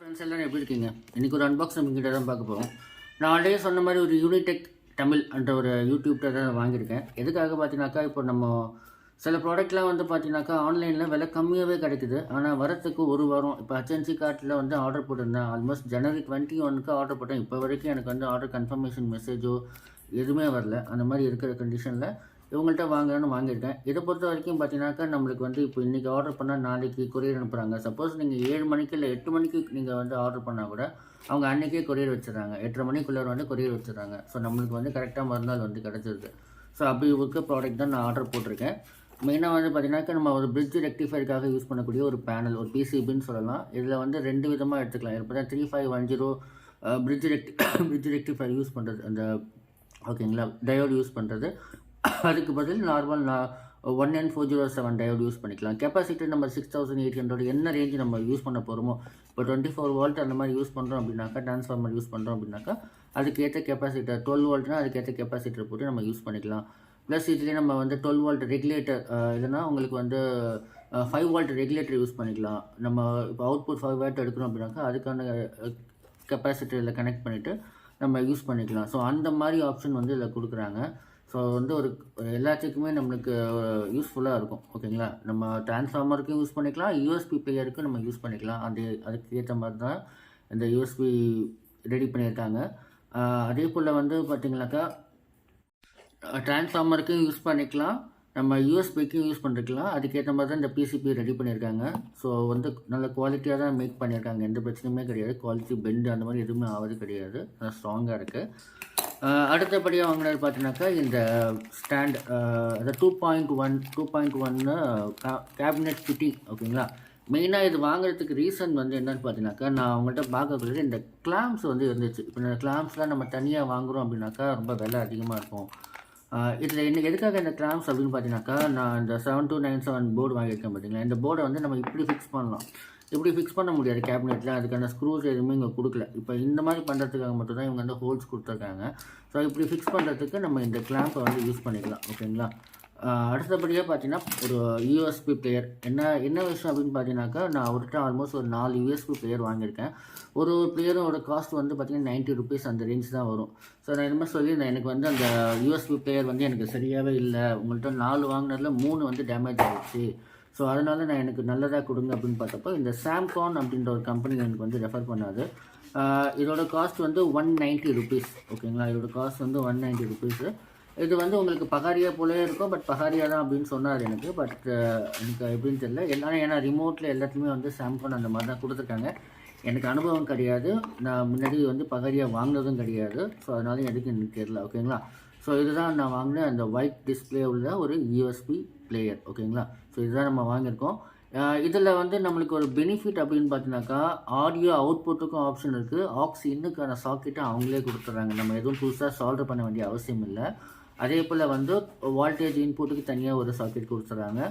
Friends எல்லோரும் எப்படி இருக்கீங்க? இன்றைக்கி ஒரு அன்பாக்சிங் கிட்ட தான் பார்க்க போகிறோம். நான் ஆல்ரெடி சொன்ன மாதிரி ஒரு யூனிடெக்-டமிழ் என்ற ஒரு யூடியூப்ல தான் வாங்கியிருக்கேன். எதுக்காக பார்த்தீங்கன்னாக்கா, இப்போ நம்ம சில ப்ராடக்ட்லாம் வந்து பார்த்தீங்கன்னாக்கா ஆன்லைனில் விலை கம்மியாகவே கிடைக்குது. ஆனால் வரத்துக்கு ஒரு வாரம். இப்போ ஹெச்என்சி கார்ட்டில் வந்து ஆர்டர் போட்டிருந்தேன். ஆல்மோஸ்ட் ஜனவரி 21க்கு ஆர்டர் போட்டேன். இப்போ வரைக்கும் எனக்கு வந்து ஆர்டர் கன்ஃபர்மேஷன் மெசேஜோ எதுவுமே வரல. அந்த மாதிரி இருக்கிற கண்டிஷனில் இவங்கள்ட்ட வாங்கலான்னு வாங்கியிருக்கேன். இதை பொறுத்த வரைக்கும் பார்த்தீங்கன்னாக்கா, நம்மளுக்கு வந்து இப்போ இன்றைக்கி ஆர்டர் பண்ணால் நாளைக்கு கொரியர் அனுப்புகிறாங்க. சப்போஸ் நீங்கள் 7 மணிக்கு இல்லை 8 மணிக்கு நீங்கள் வந்து ஆர்டர் பண்ணால் கூட அவங்க அன்றைக்கே கொரியர் வச்சுருறாங்க. 8:30 மணிக்குள்ளே வந்து கொரியர் வச்சுருறாங்க. ஸோ நம்மளுக்கு வந்து கரெக்டாக மறுநாள் வந்து கிடச்சிருக்கு. ஸோ அப்படி இருக்க ப்ராடக்ட் தான் நான் ஆர்டர் போட்டிருக்கேன். மெயினாக வந்து பார்த்தீங்கன்னாக்கா, நம்ம ஒரு பிரிட்ஜ் ரெக்டிஃபையருக்காக யூஸ் பண்ணக்கூடிய ஒரு பேனல், ஒரு பிசிபின்னு சொல்லலாம். இதில் வந்து 2 விதமாக எடுத்துக்கலாம். இப்போ தான் 3510 பிரிட்ஜ் ரெக்டிஃபையர் யூஸ் பண்ணுறது, அந்த ஓகேங்களா, டயோடு யூஸ் பண்ணுறது. அதுக்கு பதில் நார்மல் 1N407 டயோடு யூஸ் பண்ணிக்கலாம். கெப்பாசிட்டி நம்ம 6800 என்ன ரேஞ்சு நம்ம யூஸ் பண்ண போகிறோமோ, இப்போ 24 வோல்ட் அந்த மாதிரி யூஸ் பண்ணுறோம் அப்படின்னாக்கா, டிரான்ஸ்ஃபார்மர் யூஸ் பண்ணுறோம் அப்படின்னாக்கா, அதுக்கேற்ற கெப்பாசிட்டர் 12 வோல்ட்னா அதுக்கேற்ற கெப்பாசிட்டர் போட்டு நம்ம யூஸ் பண்ணிக்கலாம். ப்ளஸ் இதுலேயே நம்ம வந்து 12 வோல்ட் ரெகுலேட்டர், இல்லைனா உங்களுக்கு வந்து 5 வோல்ட் ரெகுலேட்டர் யூஸ் பண்ணிக்கலாம். நம்ம இப்போ அவுட்புட் 5 வாட் எடுக்கிறோம் அப்படின்னாக்கா அதுக்கான கெப்பாசிட்டரில் கனெக்ட் பண்ணிவிட்டு நம்ம யூஸ் பண்ணிக்கலாம். ஸோ அந்த மாதிரி ஆப்ஷன் வந்து இதில் கொடுக்குறாங்க. ஸோ வந்து ஒரு எல்லாத்துக்குமே நம்மளுக்கு யூஸ்ஃபுல்லாக இருக்கும். ஓகேங்களா, நம்ம டிரான்ஸ்ஃபார்மருக்கும் யூஸ் பண்ணிக்கலாம், யூஎஸ்பி பிளேயருக்கும் நம்ம யூஸ் பண்ணிக்கலாம். அதுக்கு ஏற்ற மாதிரி தான் இந்த யூஎஸ்பி ரெடி பண்ணியிருக்காங்க. அதே போல் வந்து பார்த்திங்கனாக்கா, டிரான்ஸ்ஃபார்மருக்கும் யூஸ் பண்ணிக்கலாம், நம்ம யூஎஸ்பிக்கும் யூஸ் பண்ணிக்கலாம். அதுக்கேற்ற மாதிரி தான் இந்த பிசிபி ரெடி பண்ணியிருக்காங்க. ஸோ வந்து நல்ல குவாலிட்டியாக தான் மேக் பண்ணியிருக்காங்க. எந்த பிரச்சனையுமே கிடையாது. குவாலிட்டி பெண்டு அந்த மாதிரி எதுவுமே ஆவது கிடையாது. நல்லா ஸ்ட்ராங்காக இருக்குது. அடுத்தபடியாக வாங்கினது பார்த்தீங்கன்னாக்கா, இந்த ஸ்டாண்ட், அதை 2.1 கேபினெட் ஃபிட்டிங். ஓகேங்களா, மெயினாக இது வாங்குறதுக்கு ரீசன் வந்து என்னென்னு பார்த்தீங்கன்னாக்கா, நான் அவங்கள்ட்ட பார்க்கக்கூடிய இந்த கிளாம்ப்ஸ் வந்து இருந்துச்சு. இப்போ இந்த கிளாம்ப்ஸ்லாம் நம்ம தனியாக வாங்குகிறோம் அப்படின்னாக்கா ரொம்ப விலை அதிகமாக இருக்கும். இதில் எதுக்காக இந்த கிளாம்ப்ஸ் அப்படின்னு பார்த்தீங்கன்னாக்கா, நான் இந்த 7297 போர்டு வாங்கியிருக்கேன் பார்த்தீங்களா, இந்த போர்டை வந்து நம்ம இப்படி ஃபிக்ஸ் பண்ணலாம். இப்படி ஃபிக்ஸ் பண்ண முடியாது கேபினெட்டில். அதுக்கான ஸ்க்ரூஸ் எதுவுமே இங்கே கொடுக்கல. இப்போ இந்த மாதிரி பண்ணுறதுக்காக மட்டும் தான் இவங்க வந்து ஹோல்ஸ் கொடுத்துருக்காங்க. ஸோ இப்படி ஃபிக்ஸ் பண்ணுறதுக்கு நம்ம இந்த கிளாம்பை வந்து யூஸ் பண்ணிக்கலாம். ஓகேங்களா, அடுத்தபடியாக பார்த்தீங்கன்னா ஒரு யூஎஸ்பி பிளேயர். என்ன விஷயம் அப்படின்னு பார்த்தீங்கன்னாக்கா, நான் அவர்கிட்ட ஆல்மோஸ்ட் ஒரு 4 யூஎஸ்பி பிளேயர் வாங்கியிருக்கேன். ஒரு பிளேயரோட காஸ்ட் வந்து பார்த்திங்கன்னா 90 ருபீஸ் அந்த ரேஞ்ச் தான் வரும். ஸோ நான் என்ன சொல்லியிருந்தேன், எனக்கு வந்து அந்த யூஎஸ்பி பிளேயர் வந்து எனக்கு சரியாகவே இல்லை, உங்கள்கிட்ட 4 வாங்கினதில் 3 வந்து டேமேஜ் ஆகிடுச்சு. ஸோ அதனால் நான் எனக்கு நல்லதாக கொடுங்க அப்படின்னு பார்த்தப்போ இந்த சாம்கான் அப்படின்ற ஒரு கம்பெனி எனக்கு வந்து ரெஃபர் பண்ணாது. இதோட காஸ்ட் வந்து 190 ருபீஸ். ஓகேங்களா, இதோட காஸ்ட் வந்து 190 ருபீஸு. இது வந்து உங்களுக்கு பகாரியா போலே இருக்கும், பட் பகாரியா தான் அப்படின்னு சொன்னார் எனக்கு. பட் எனக்கு எப்படின்னு தெரியல. எல்லாரும் ஏன்னா ரிமோட்டில் எல்லாத்துலேயுமே வந்து சாம்கான் அந்த மாதிரி தான் கொடுத்துருக்காங்க. எனக்கு அனுபவம் கிடையாது. நான் முன்னாடி வந்து பகாரியா வாங்கினதும் கிடையாது. ஸோ அதனால எதுக்கு எனக்கு தெரியல. ஓகேங்களா, ஸோ இதுதான் நான் வாங்கின அந்த ஒயிட் டிஸ்பிளே உள்ள ஒரு யூஎஸ்பி பிளேயர். ஓகேங்களா, ஸோ இதுதான் நம்ம வாங்கியிருக்கோம். இதில் வந்து நம்மளுக்கு ஒரு பெனிஃபிட் அப்படின்னு பார்த்தீங்கன்னாக்கா, ஆடியோ அவுட்புட்டுக்கும் ஆப்ஷன் இருக்குது. ஆக்ஸ் இன்னுக்கான சாக்கெட்டை அவங்களே கொடுத்துட்றாங்க. நம்ம எதுவும் புதுசாக சால்வ் பண்ண வேண்டிய அவசியம் இல்லை. அதே போல் வந்து வால்டேஜ் இன்புட்டுக்கு தனியாக ஒரு சாக்கெட் கொடுத்துட்றாங்க.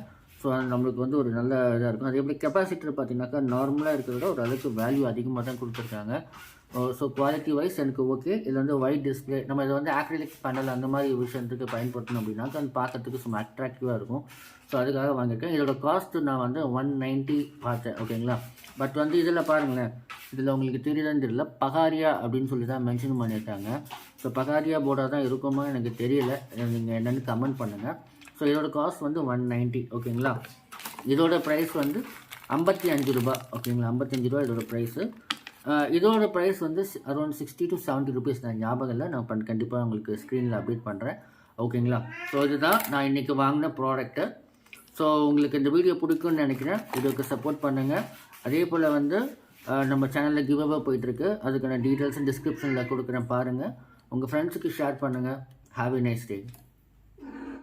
ஸோ நம்மளுக்கு வந்து ஒரு நல்ல இதாக இருக்கும். அதே போல் கெப்பாசிட்டர் பார்த்தீங்கன்னாக்கா, நார்மலாக இருக்கிறத ஒரு அளவுக்கு வேல்யூ அதிகமாக தான் கொடுத்துருக்காங்க. ஸோ குவாலிட்டி வைஸ் எனக்கு ஓகே. இதில் வந்து ஒயிட் டிஸ்பிளே, நம்ம இதை வந்து ஆக்ரிலிக் பேனல் அந்த மாதிரி விஷயத்துக்கு பயன்படுத்தணும் அப்படின்னாக்கா அது பார்க்கறதுக்கு சும்மா அட்ராக்டிவாக இருக்கும். ஸோ அதுக்காக வாங்கியிருக்கேன். இதோட காஸ்ட்டு நான் வந்து 190 பார்த்தேன். ஓகேங்களா, பட் வந்து இதில் பாருங்களேன், இதில் உங்களுக்கு தெரியுதான்னு தெரியல, பகாரியா அப்படின்னு சொல்லி தான் மென்ஷன் பண்ணியிருக்காங்க. ஸோ பகாரியா போர்டாக தான் இருக்குமா எனக்கு தெரியல. நீங்கள் என்னென்னு கமெண்ட் பண்ணுங்கள். ஸோ இதோட காஸ்ட் வந்து 190. ஓகேங்களா, இதோட ப்ரைஸ் வந்து 55 ரூபா. ஓகேங்களா, 55 ரூபா இதோட ப்ரைஸு. இதோட ப்ரைஸ் வந்து அரௌண்ட் 60 to 70 ருபீஸ். நான் ஞாபகம் இல்லை, நான் கண்டிப்பாக உங்களுக்கு ஸ்க்ரீனில் அப்டேட் பண்ணுறேன். ஓகேங்களா, ஸோ இதுதான் நான் இன்றைக்கி வாங்கின ப்ராடக்ட்டு. ஸோ உங்களுக்கு இந்த வீடியோ பிடிக்கும்னு நினைக்கிறேன். இதுக்கு சப்போர்ட் பண்ணுங்கள். அதே போல் வந்து நம்ம சேனலில் கிவ் அவே போயிட்டுருக்கு. அதுக்கான டீட்டெயில்ஸும் டிஸ்கிரிப்ஷனில் கொடுக்குறேன், பாருங்கள். உங்கள் ஃப்ரெண்ட்ஸுக்கு ஷேர் பண்ணுங்கள். Have a nice day.